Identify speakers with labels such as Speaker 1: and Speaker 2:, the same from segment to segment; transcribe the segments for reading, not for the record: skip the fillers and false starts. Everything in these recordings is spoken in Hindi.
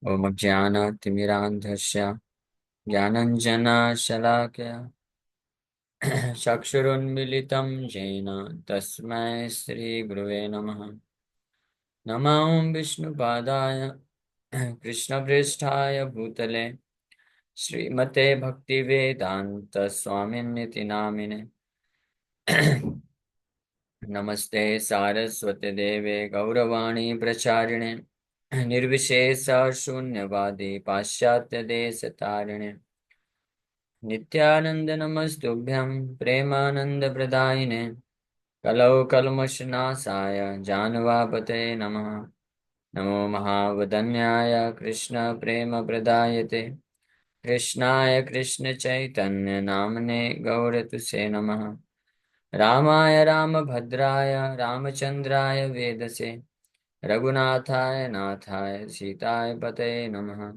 Speaker 1: ॐ ज्ञानातिमिरान्धस्य ज्ञानञ्जनशलाकया चक्षुरुन्मिलितं येन तस्मै श्रीगुरुवे नमः। नमो विष्णुपादाय कृष्णपृष्ठाय भूतले श्रीमते भक्तिवेदान्तस्वामिन्निति नामिने नमस्ते सारस्वते देवे गौरवाणी प्रचारिणे निर्विशेष शून्यवादी पाश्चात्य देश तारिणे नित्यानंद नमस्तुभ्यं प्रेमानंद प्रदायिने कलौ कल्मषनाशाय जानवापते नमः। नमो महावदन्याय कृष्ण प्रेम प्रदायते कृष्णाय कृष्ण चैतन्य नामने गौरतुसे नमः। रामाय रामभद्राय रामचंद्राय वेदसे रघुनाथाय नाथाय सीताय पते नमः।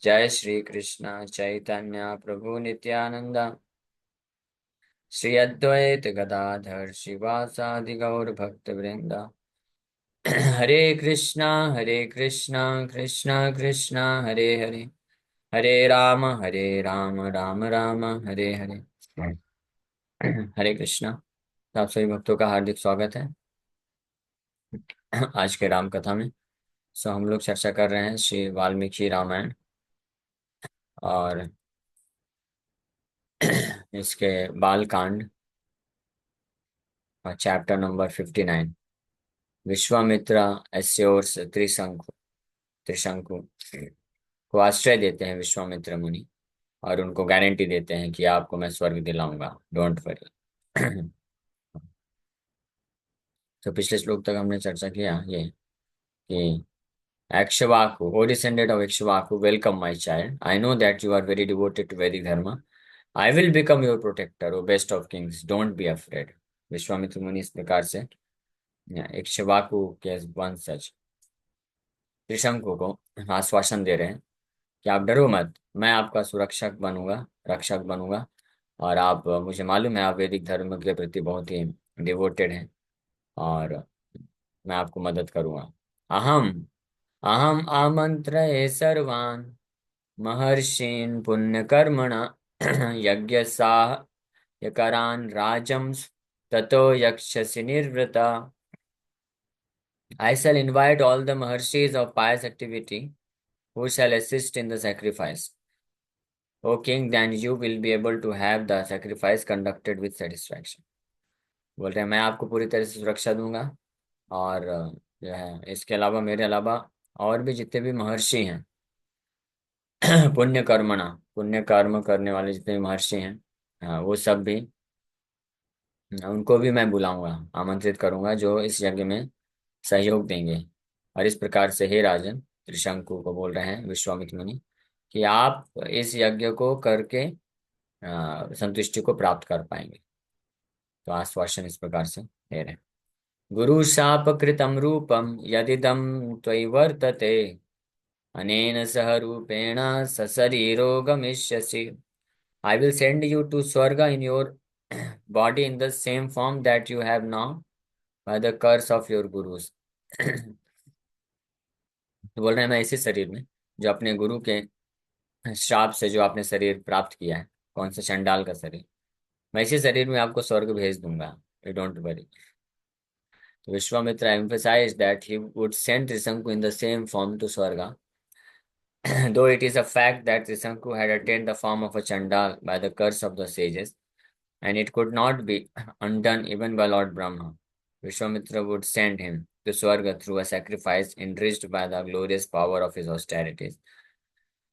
Speaker 1: जय श्री कृष्ण चैतन्य प्रभु नित्यानंद श्री अद्वैत गदाधर शिवासादि गौर भक्त वृंदा हरे कृष्णा कृष्णा कृष्णा हरे हरे हरे राम राम राम हरे हरे। हरे कृष्णा। तो आप सभी भक्तों का हार्दिक स्वागत है आज के राम कथा में। हम लोग चर्चा कर रहे हैं श्री वाल्मीकि रामायण और इसके बाल कांड चैप्टर नंबर 59। विश्वामित्र एस्योर्स त्रिशंकु त्रिशंकु को आश्रय देते हैं विश्वामित्र मुनि और उनको गारंटी देते हैं कि आपको मैं स्वर्ग दिलाऊंगा, डोंट वरी। तो पिछले श्लोक तक हमने चर्चा किया ये कि Akshavaku, O descendant of Ikshvaku, welcome my child. I know that you are very devoted to Vedic Dharma. I will become your protector, O best of kings. Don't be afraid. Vishwamitra मुनि इस प्रकार से इक्ष्वाकु के वंशज त्रिशंकु को आश्वासन दे रहे हैं कि आप डरो मत, मैं आपका सुरक्षक बनूंगा, रक्षक बनूंगा। और आप, मुझे मालूम है आप वैदिक धर्म के प्रति बहुत ही डिवोटेड हैं और मैं आपको मदद करूंगा। अहम अहम आमंत्रये सर्वान् महर्षीन् पुण्यकर्मणा यज्ञसाह्यकरान् राजंस ततो यक्षसि निर्वृता। I shall invite all the Maharshis of pious activity who shall assist in the sacrifice. O king, then you will be able to have the sacrifice conducted with satisfaction. बोल रहे हैं मैं आपको पूरी तरह से सुरक्षा दूंगा और जो है इसके अलावा मेरे अलावा और भी जितने भी महर्षि हैं पुण्य कर्मणा, पुण्य कर्म करने वाले जितने भी महर्षि हैं, हाँ, वो सब भी, उनको भी मैं बुलाऊंगा, आमंत्रित करूंगा जो इस यज्ञ में सहयोग देंगे। और इस प्रकार से हे राजन, त्रिशंकु को बोल रहे हैं विश्वामित्र मुनि कि आप इस यज्ञ को करके संतुष्टि को प्राप्त कर पाएंगे। तो आश्वासन इस प्रकार से दे रहे हैं। गुरु शापकृतं रूपम यदिदं त्वयि वर्तते अनेन सह रूपेण सशरीरो गमिष्यसि। I will send you to Swarga in your body in the same form that you have now by the curse of your gurus. तो बोल रहे हैं मैं इसी शरीर में, जो अपने गुरु के श्राप से जो आपने शरीर प्राप्त किया है, कौन सा चंडाल का शरीर, मैं इसी शरीर में आपको स्वर्ग भेज दूंगा, यू डोंट वरी। तो Vishwamitra emphasized that he would send Trisanku in the same form to Swarga, though it is a fact that Trisanku had attained the form of a chandal by the curse of the sages, and it could not be undone even by Lord Brahma. Vishwamitra would send him to Swarga through a sacrifice enriched by the glorious power of his austerities,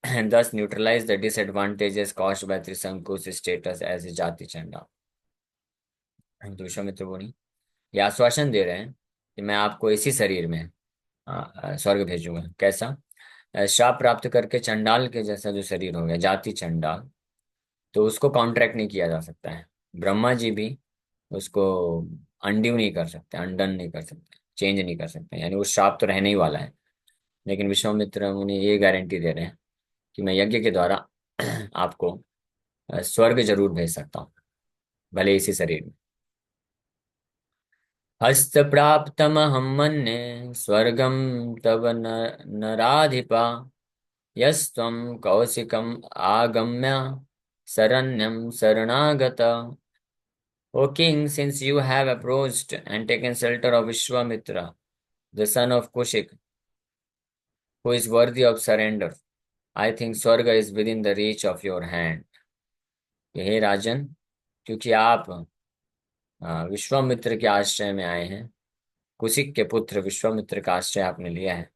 Speaker 1: and thus neutralize the disadvantages caused by Trisanku's status as a Jati Chanda. तो विश्वामित्र मुनि ये आश्वासन दे रहे हैं कि मैं आपको इसी शरीर में स्वर्ग भेजूंगा। कैसा? श्राप प्राप्त करके चंडाल के जैसा जो शरीर हो गया, जाति चंडाल, तो उसको कॉन्ट्रैक्ट नहीं किया जा सकता है। ब्रह्मा जी भी उसको अनड्यू नहीं कर सकते, अनडन नहीं कर सकते, चेंज नहीं कर सकते, यानी वो श्राप तो रहने ही वाला है। लेकिन विश्वामित्र मुनि ये गारंटी दे रहे हैं कि मैं यज्ञ के द्वारा आपको स्वर्ग जरूर भेज सकता हूँ, भले इसी शरीर में। हस्त प्राप्तमहं मन्ये स्वर्गम तव नराधिपा यस्त्वं कौशिकम् आगम्य शरण्यं शरणागत. O king, since you have approached and taken shelter of Vishwamitra, the son of Kushik, who is worthy of surrender, I think Swarga is within the reach of your hand. हे राजन, क्योंकि आप विश्वामित्र के आश्रय में आए हैं, कुशिक के पुत्र विश्वामित्र का आश्रय आपने लिया है,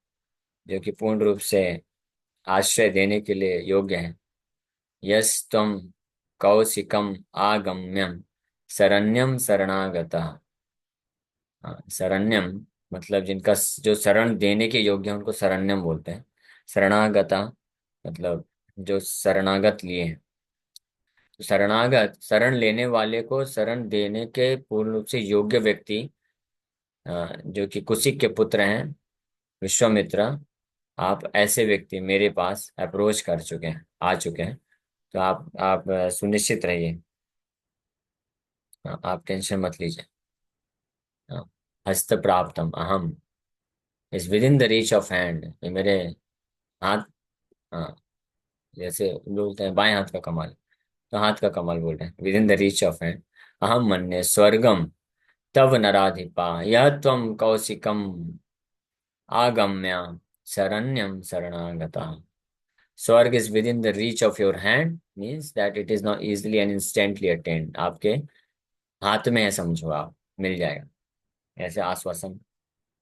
Speaker 1: जो कि पूर्ण रूप से आश्रय देने के लिए योग्य है। यस त्वं कौशिकम आगम्यम शरण्यम शरणागतः। शरण्यम मतलब जिनका जो शरण देने के योग्य है उनको शरण्यम बोलते हैं। शरणागता मतलब जो शरणागत लिए हैं। तो शरणागत शरण लेने वाले को शरण देने के पूर्ण रूप से योग्य व्यक्ति जो कि कुशिक के पुत्र हैं विश्वामित्र, आप ऐसे व्यक्ति मेरे पास अप्रोच कर चुके हैं, आ चुके हैं। तो आप सुनिश्चित रहिए, आप टेंशन मत लीजिए। हस्त प्राप्तम अहम is with in the reach of hand, ये मेरे हाथ। हाँ, जैसे बोलते हैं बाएं हाथ का कमाल, तो हाथ का कमाल बोल रहे हैं, with in the reach of hand. अहम मन्ये स्वर्गम तव नराधिपा यह त्वं कौशिकम आगम्य शरण्यम शरणागता। स्वर्ग is with in the reach of your hand means that it is not easily and instantly attend, आपके हाथ में है, समझो आप, मिल जाएगा। ऐसे आश्वासन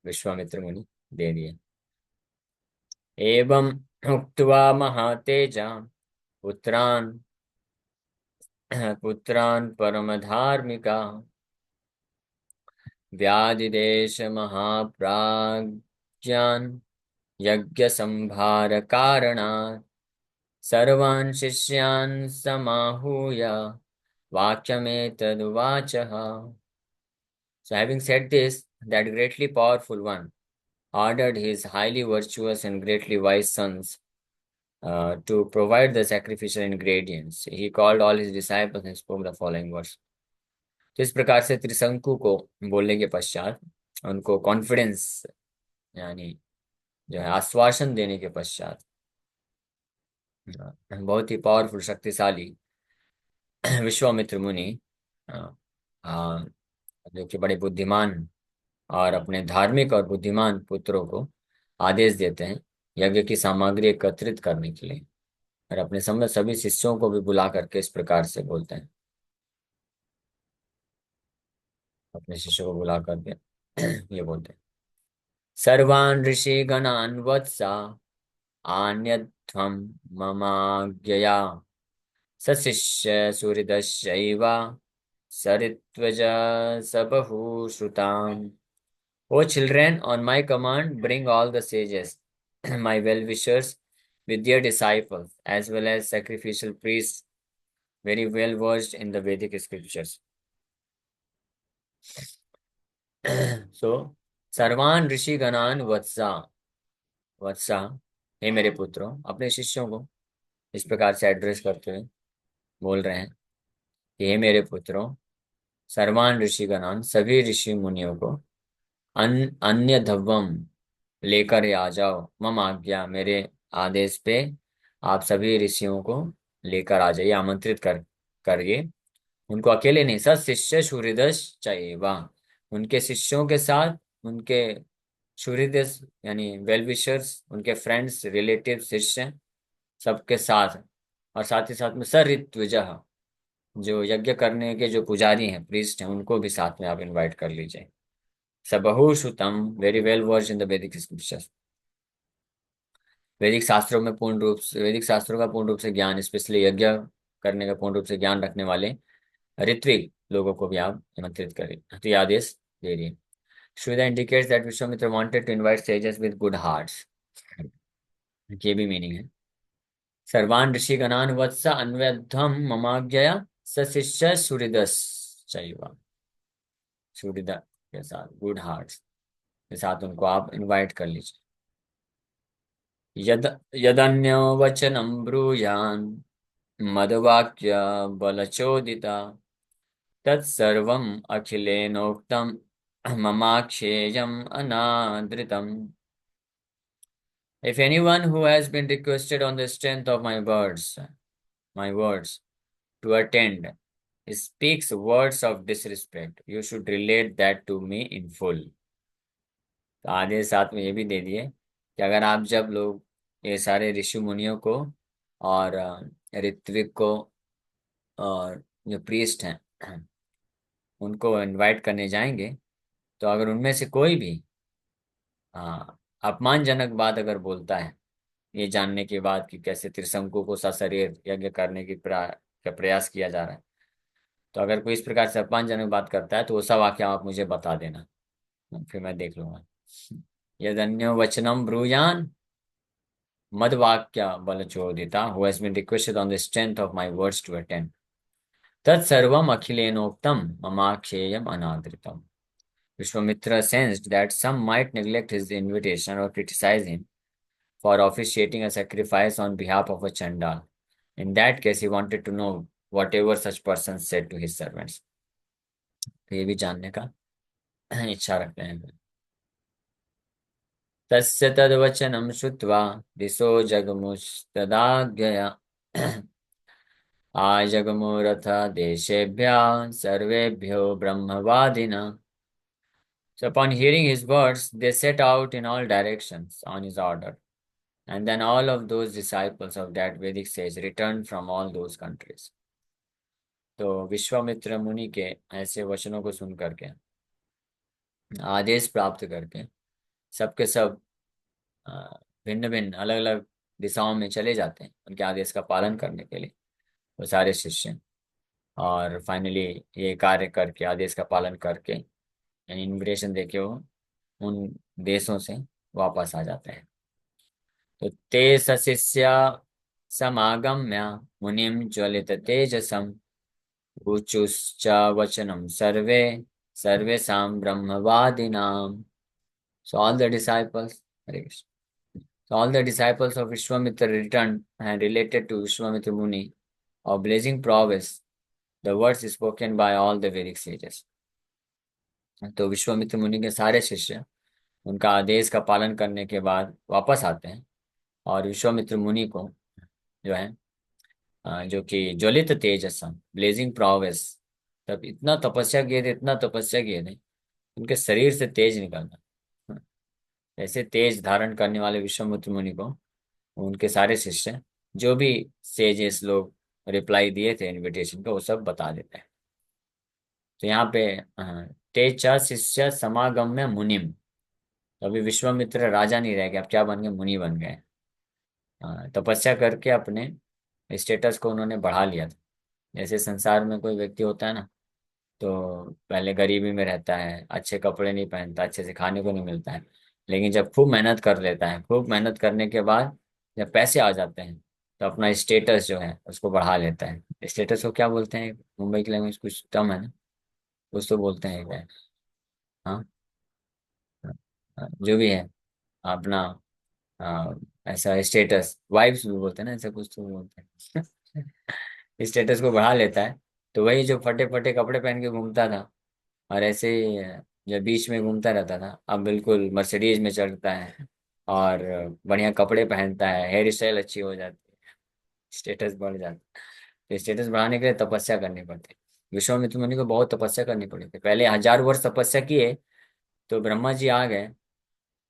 Speaker 1: विश्वामित्र मुनि दे दिए। एवं उक्त्वा महातेजा पुत्रान् पुत्रान् परमधार्मिका व्याधिदेश महाप्राज्ञान् यज्ञ संभार कारणात् सर्वान् शिष्यान् समाहूय वाक्यमेतदुवाचः। So having said this, that greatly powerful one ordered his highly virtuous and greatly wise sons to provide the sacrificial ingredients. He called all his disciples and spoke the following words. तो इस प्रकार से त्रिशंकु को बोलने के पश्चात, उनको कॉन्फिडेंस यानी जो है आश्वासन देने के पश्चात, बहुत ही पावरफुल शक्तिशाली विश्वामित्र मुनि जो कि बड़े बुद्धिमान और अपने धार्मिक और बुद्धिमान पुत्रों को आदेश देते हैं यज्ञ की सामग्री एकत्रित करने के लिए, और अपने समय सभी शिष्यों को भी बुला करके इस प्रकार से बोलते हैं, अपने शिष्यों को बुला करके ये बोलते हैं, सर्वान् ऋषिगणान् वत्सा आन्यध्वं ममाज्ञया सशिष्य सुहृदश्चैव सरित्वज सबहूश्रुताम्. O children, on my command, bring all the sages, my well-wishers, with their disciples, as well as sacrificial priests, very well versed in the Vedic scriptures. So, सर्वान ऋषि गणान वत्सा, वत्सा, हे मेरे पुत्रों, अपने शिष्यों को इस प्रकार से एड्रेस करते हुए बोल रहे हैं कि हे मेरे पुत्रों, सर्वान ऋषि गणान, सभी ऋषि मुनियों को अन्य धव्वम लेकर आ जाओ, मम आज्ञा, मेरे आदेश पे आप सभी ऋषियों को लेकर आ जाइए, आमंत्रित करिए। उनको अकेले नहीं, सत शिष्य सुहृदश चाहिए, वाह, उनके शिष्यों के साथ, उनके सुहृदस यानी वेल विशर्स, उनके फ्रेंड्स, रिलेटिव, शिष्य सबके साथ, और साथ ही साथ में सरित्विजः, जो यज्ञ करने के जो पुजारी हैं, प्रीस्ट हैं, उनको भी साथ में आप इनवाइट कर लीजिए। सबहु श्रुतम, very well versed in the Vedic scriptures, वैदिक शास्त्रों का पूर्ण रूप से ज्ञान, स्पेशली यज्ञ करने का पूर्ण रूप से ज्ञान रखने वाले ऋत्विक लोगों को भी आप आमंत्रित करें। तो ये आदेश दे रही है। Shruta indicates that Vishwamitra wanted to invite sages with good hearts. ये भी मीनिंग है। सर्वान ऋषिगणान वत्स अन्वध्यम ममाज्ञया सशिष्य सुहृदस चैव, सुहृद के साथ, गुड हार्ट्स के साथ उनको आप इनवाइट कर लीजिए। यदन्य वचनम ब्रूयान मदवाक्य बलचोदिता तत्सर्वम् अखिलेनोक्तम् ममाक्षेयम् अनादृतम्। If anyone who has been requested on the strength of my words to attend speaks words of disrespect, you should relate that to me in full. तो आधे साथ में ये भी दे दिए कि अगर आप जब लोग ये सारे ऋषि मुनियों को और ऋत्विक को और जो प्रीस्ट हैं उनको इनवाइट करने जाएंगे, तो अगर उनमें से कोई भी अपमानजनक बात अगर बोलता है, ये जानने के बाद कि कैसे त्रिशंकु को सशरीर यज्ञ करने की का प्रयास किया जा रहा है, तो अगर कोई इस प्रकार से अपमानजनक बात करता है तो वो सब वाक्य आप मुझे बता देना, फिर मैं देख लूंगा। यदन्यो वचनम ब्रूयान मद वाक्य बल चोदिता who has been requested on the strength of my words to attend तत्सर्वम अखिलेनोक्तम ममाख्येयम अनादृतम। Vishwamitra sensed that some might neglect his invitation or criticize him for officiating a sacrifice on behalf of a Chandal. In that case, he wanted to know whatever such person said to his servants. तो ये भी जानने का इच्छा रखते हैं। तस्य तद्वचनं श्रुत्वा दिशो जगमुस्तदाज्ञया आजगमुरथ देशेभ्यः सर्वेभ्यो ब्रह्मवादिना। So upon hearing his words, they set out in all directions on his order. And then all of those disciples of that Vedic sage returned from all those countries. तो विश्वामित्र मुनि के ऐसे वचनों को सुन करके आदेश प्राप्त करके सबके सब भिन्न भिन्न अलग अलग दिशाओं में चले जाते हैं उनके आदेश का पालन करने के लिए, वो सारे शिष्य। और फाइनली ये कार्य करके आदेश का पालन करके यानी इन्विटेशन देके वो उन देशों से वापस आ जाते हैं। तो ते सशिष्य समागम्य मुनिम ज्वलित तेजसम ऊचुश्च वचनम सर्वेषां ब्रह्मवादिनां। So all the disciples, Hare Krishna. So all the disciples of Vishwamitra returned and related to Vishwamitra Muni of blazing prowess the words spoken by all the Vedic sages. तो विश्वामित्र मुनि के सारे शिष्य उनका आदेश का पालन करने के बाद वापस आते हैं और विश्वामित्र मुनि को जो है जो कि ज्वलित तेजसम ब्लेजिंग प्रोवेस, तब इतना तपस्या किए थे, इतना तपस्या किए थे उनके शरीर से तेज निकलना। ऐसे तेज धारण करने वाले विश्वामित्र मुनि को उनके सारे शिष्य जो भी सेजेस लोग रिप्लाई दिए थे इनविटेशन को वो सब बता देते हैं। तो यहाँ पे तेज शिष्य समागम में मुनिम, तो अभी विश्वामित्र राजा नहीं रह गए, अब क्या बन गए, मुनि बन गए। तपस्या करके अपने स्टेटस को उन्होंने बढ़ा लिया था। जैसे संसार में कोई व्यक्ति होता है ना, तो पहले गरीबी में रहता है, अच्छे कपड़े नहीं पहनता, अच्छे से खाने को नहीं मिलता है, लेकिन जब खूब मेहनत कर लेता है, खूब मेहनत करने के बाद जब पैसे आ जाते हैं तो अपना स्टेटस जो है उसको बढ़ा लेता है। स्टेटस को क्या बोलते हैं, मुंबई की लैंग्वेज कुछ टर्म है ना, कुछ तो बोलते हैं क्या। हाँ, जो भी है अपना ऐसा स्टेटस, वाइब्स भी बोलते हैं ना, ऐसा कुछ तो बोलते हैं। स्टेटस को बढ़ा लेता है। तो वही जो फटे फटे कपड़े पहन के घूमता था और ऐसे ही जब बीच में घूमता रहता था, अब बिल्कुल मर्सिडीज में चढ़ता है और बढ़िया कपड़े पहनता है, हेयर स्टाइल अच्छी हो जाती है, स्टेटस बढ़ जाता है। तो स्टेटस बढ़ाने के लिए तपस्या करनी पड़ती है। विश्वामित्र मुनि को बहुत तपस्या करनी पड़ी थी, पहले 1000 वर्ष तपस्या किए तो ब्रह्मा जी आ गए।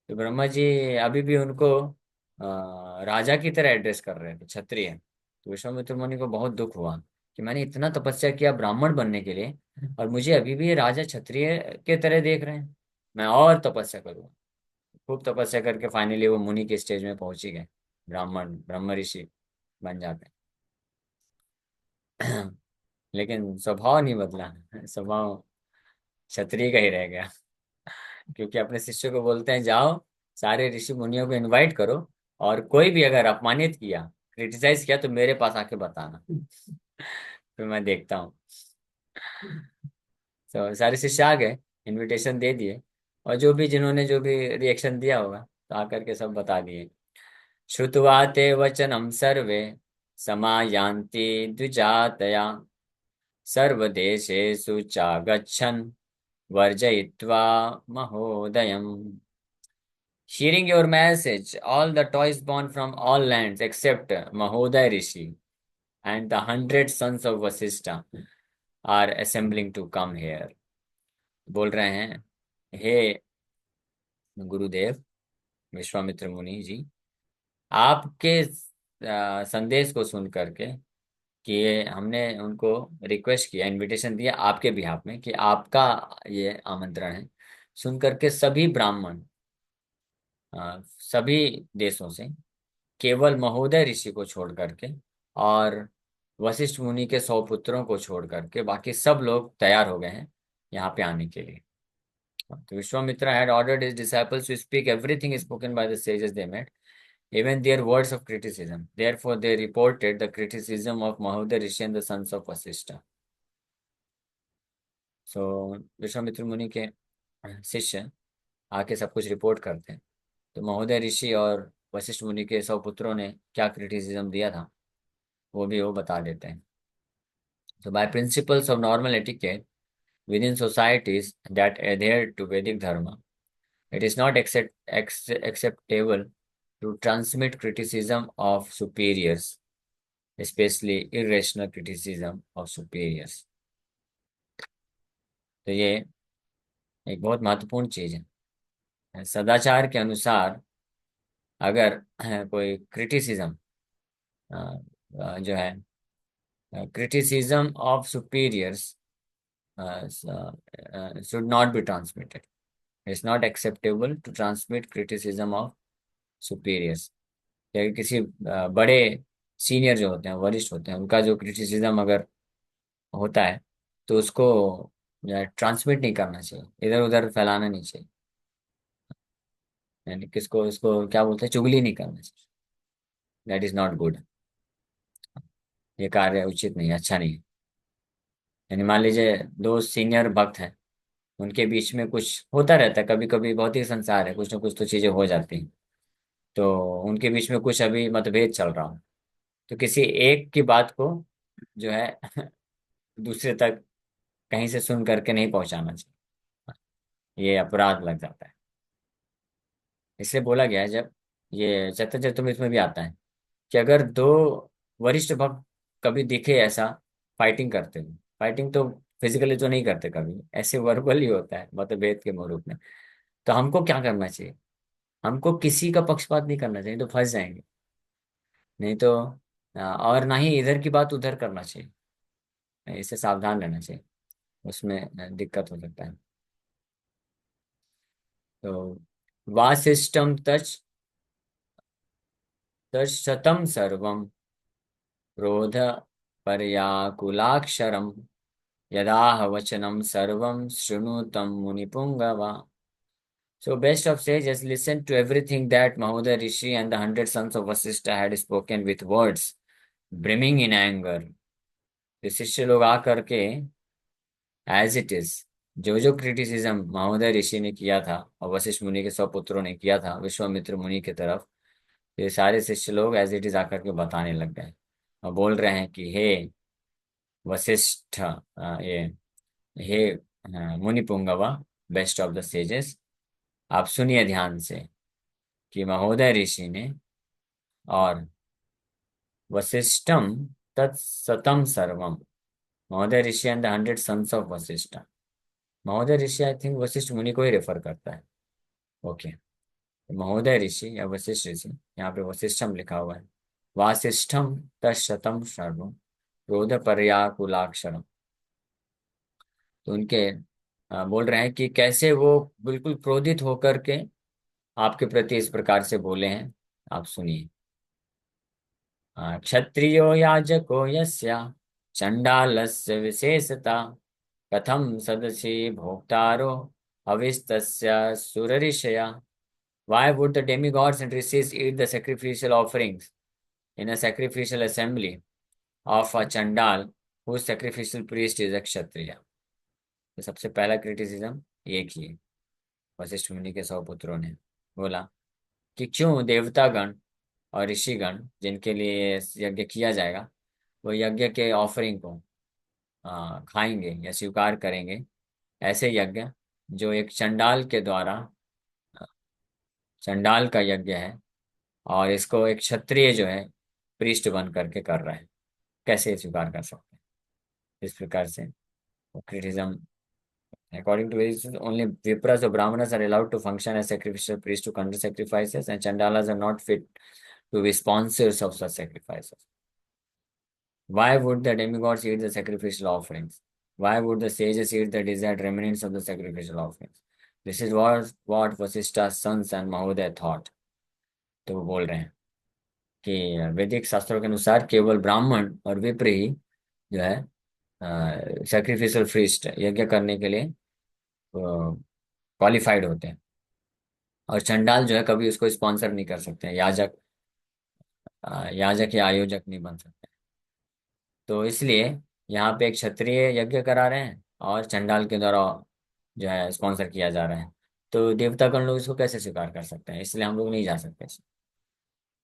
Speaker 1: तो ब्रह्मा जी अभी भी उनको राजा की तरह एड्रेस कर रहे थे, क्षत्रिय। तो विश्वामित्र मुनि को बहुत दुख हुआ कि मैंने इतना तपस्या किया ब्राह्मण बनने के लिए और मुझे अभी भी ये राजा क्षत्रिय के तरह देख रहे हैं, मैं और तपस्या करूंगा। खूब तपस्या करके फाइनली वो मुनि के स्टेज में पहुंच ही गए, ब्राह्मण ब्रह्म ऋषि बन जाते हैं। लेकिन स्वभाव नहीं बदला, स्वभाव क्षत्रिय का ही रह गया। क्योंकि अपने शिष्य को बोलते हैं जाओ सारे ऋषि मुनियों को इनवाइट करो और कोई भी अगर अपमानित किया, क्रिटिसाइज किया तो मेरे पास आके बताना। फिर मैं देखता हूँ। तो सारे शिष्य आ गए, इनविटेशन दे दिए और जो भी जिन्होंने जो भी रिएक्शन दिया होगा तो आकर के सब बता दिए। श्रुत्वा ते वचनम सर्वे समायान्ति द्विजातया सर्वदेशेषु चागच्छन् वर्जयित्वा महोदयम्। Hearing your message, all the toys born from all lands except Mahoday Rishi and the 100 sons of Vasishta are assembling to come here. बोल रहे हैं, हे गुरुदेव विश्वामित्र मुनि जी, आपके संदेश को सुन करके कि ये हमने उनको रिक्वेस्ट किया, इनविटेशन दिया आपके बिहाफ में कि आपका ये आमंत्रण है, सुन करके सभी ब्राह्मण सभी देशों से केवल महोदय ऋषि को छोड़ करके और वशिष्ठ मुनि के 100 पुत्रों को छोड़ करके बाकी सब लोग तैयार हो गए हैं यहाँ पे आने के लिए। तो Vishwamitra had ordered his disciples to speak everything spoken by the sages they met, even their words of criticism. Therefore, they reported the criticism of Mahoday Rishi and the sons of Vasishta. सो विश्वामित्र मुनि के शिष्य आके सब कुछ रिपोर्ट करते हैं। तो महोदय ऋषि और वशिष्ठ मुनि के 100 पुत्रों ने क्या क्रिटिसिज्म दिया था वो बता देते हैं। So by principles of normal etiquette within societies that adhere to Vedic dharma, it is not acceptable to transmit criticism of superiors, especially irrational criticism of superiors. तो ये एक बहुत महत्वपूर्ण चीज है। सदाचार के अनुसार अगर कोई क्रिटिसिज्म जो है criticism of superiors should not be transmitted. It's not acceptable to transmit criticism of superiors. या किसी बड़े सीनियर जो होते हैं, वरिष्ठ होते हैं, उनका जो क्रिटिसिज्म अगर होता है तो उसको ट्रांसमिट नहीं करना चाहिए, इधर उधर फैलाना नहीं चाहिए। यानी किसको इसको क्या बोलते हैं, चुगली नहीं करना चाहिए। That is not good. ये कार्य उचित नहीं है, अच्छा नहीं है। यानी मान लीजिए दो सीनियर भक्त हैं, उनके बीच में कुछ होता रहता है, कभी कभी बहुत ही संसार है, कुछ ना कुछ तो चीजें हो जाती हैं। तो उनके बीच में कुछ अभी मतभेद चल रहा हो, तो किसी एक की बात को जो है दूसरे तक कहीं से सुन करके नहीं पहुंचाना चाहिए, ये अपराध लग जाता है। इसलिए बोला गया है, जब ये चतुर्मास में भी आता है कि अगर दो वरिष्ठ भक्त कभी दिखे ऐसा फाइटिंग करते हुए, फाइटिंग तो फिजिकली तो नहीं करते, कभी ऐसे वर्बल ही होता है मतभेद के रूप में, तो हमको क्या करना चाहिए, हमको किसी का पक्षपात नहीं करना चाहिए, तो फंस जाएंगे। नहीं तो और ना ही इधर की बात उधर करना चाहिए, इससे सावधान रहना चाहिए, उसमें दिक्कत हो सकता है। तो वासिष्ठम तच तत्शतम सर्वम क्रोध पर्याकुलाक्षरम यदाह वचनम सर्वम शृणु तम मुनिपुंगवा। So best of sages listened to everything that Mahoday Rishi and the 100 sons of Vasishta had spoken with words brimming in anger. तो शिष्य लोग आ करके एज इट इज जो क्रिटिसिज्म महोदय ऋषि ने किया था और वशिष्ठ मुनि के 100 पुत्रों ने किया था विश्वामित्र मुनि की तरफ, ये सारे शिष्य लोग एज इट इज आकर के बताने लग गए और बोल रहे हैं कि हे वशिष्ठ, ये हे मुनि पुंगवा, बेस्ट ऑफ द सेजेस, आप सुनिए ध्यान से कि महोदय ऋषि ने और वशिष्ठम तत्सतम सर्वम, Mahodaya rishi and the 100 sons of Vashishtha. Mahodaya rishi I think Vashishtha मुनि को ही रेफर करता है। ओके, महोदय ऋषि या वशिष्ठ ऋषि, यहाँ पे वशिष्ठम लिखा हुआ है, वासिष्ठम तत्शतम सर्वम क्रोध पर्याकुलाक्षरम। तो उनके बोल रहे हैं कि कैसे वो बिल्कुल क्रोधित होकर के आपके प्रति इस प्रकार से बोले हैं, आप सुनिए। क्षत्रियो याजको यस्य चंडालस्य विशेषता कथम सदसि भोक्तारो हविस्तस्य सुरऋषया। Why would the demigods and rishis eat the sacrificial offerings in a sacrificial assembly of a Chandal whose sacrificial priest is a Kshatriya? तो सबसे पहला क्रिटिसिज्म ये किए वशिष्ठ मुनि के 100 पुत्रों ने, बोला कि क्यों देवतागण और ऋषिगण जिनके लिए यज्ञ किया जाएगा वो यज्ञ के ऑफरिंग को खाएंगे या स्वीकार करेंगे, ऐसे यज्ञ जो एक चंडाल के द्वारा चंडाल का यज्ञ है, और इसको एक क्षत्रिय जो है पृष्ठ बन करके कर रहा है, कैसे स्वीकार कर सकते हैं? इस प्रकार से criticism, according to this, only Vipras or Brahmanas are allowed to function as sacrificial priests to conduct sacrifices, and Chandalas are not fit to be sponsors of such sacrifices. Why would the demigods eat the sacrificial offerings? Why would the sages eat the desired remnants of the sacrificial offerings? This is what Vasishta's sons and Mahodaya thought. तो वो बोल रहे हैं कि वैदिक शास्त्रों के अनुसार केवल ब्राह्मण और विप्र ही जो है सैक्रिफिशियल फीस्ट यज्ञ करने के लिए क्वालिफाइड होते हैं, और चंडाल जो है कभी उसको स्पॉन्सर नहीं कर सकते हैं, याजक याजक या आयोजक नहीं बन सकते। तो इसलिए यहाँ पे एक क्षत्रिय यज्ञ करा रहे हैं और चंडाल के द्वारा जो है स्पॉन्सर किया जा रहा है। तो देवतागण लोग इसको कैसे स्वीकार कर सकते हैं? इसलिए हम लोग नहीं जा सकते इसमें।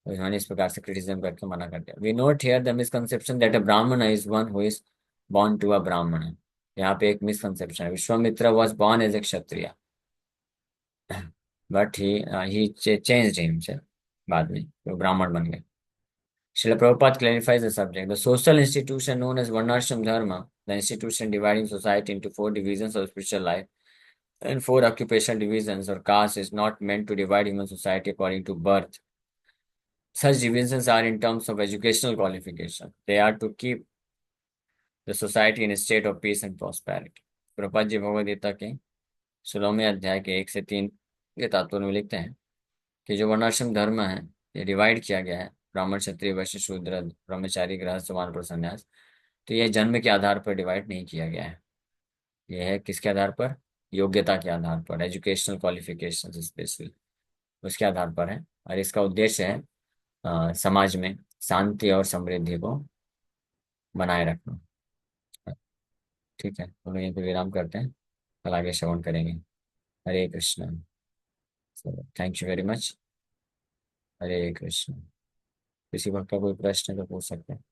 Speaker 1: तो इन्होंने इस प्रकार से क्रिटिसिज्म करके मना कर दिया। We note here the misconception that a Brahmin is one who is born to a Brahmin. यहाँ पे एक मिसकंसेप्शन है, Vishwamitra was born as a Kshatriya, but he changed himself, बाद में वो ब्राह्मण बन गए। Srila Prabhupada clarifies the subject. The social institution known as Varnashram Dharma, the institution dividing society into four divisions of spiritual life and four occupational divisions or castes, is not meant to divide human society according to birth. Such divisions are in terms of educational qualification. They are to keep the society in a state of peace and prosperity. Prabhupada ji Bhagavad Gita के 16वें अध्याय के 1 से 3 के तात्पर्य में लिखते हैं कि जो वर्णाश्रम धर्म है, ये डिवाइड किया गया है, ब्राह्मण क्षत्रिय वैश्य शूद्र ब्रह्मचारी गृहस्थ वानप्रस्थ संन्यास। तो यह जन्म के आधार पर डिवाइड नहीं किया गया है, यह है किसके आधार पर? योग्यता के आधार पर, एजुकेशनल क्वालिफिकेशन स्पेशली उसके आधार पर है। और इसका उद्देश्य है समाज में शांति और समृद्धि को बनाए रखना। ठीक है, तो यहीं पे विराम करते हैं, कल आगे श्रवण करेंगे। Hare Krishna. Thank you very much. Hare Krishna. किसी भक्त का कोई प्रश्न है तो पूछ सकते हैं।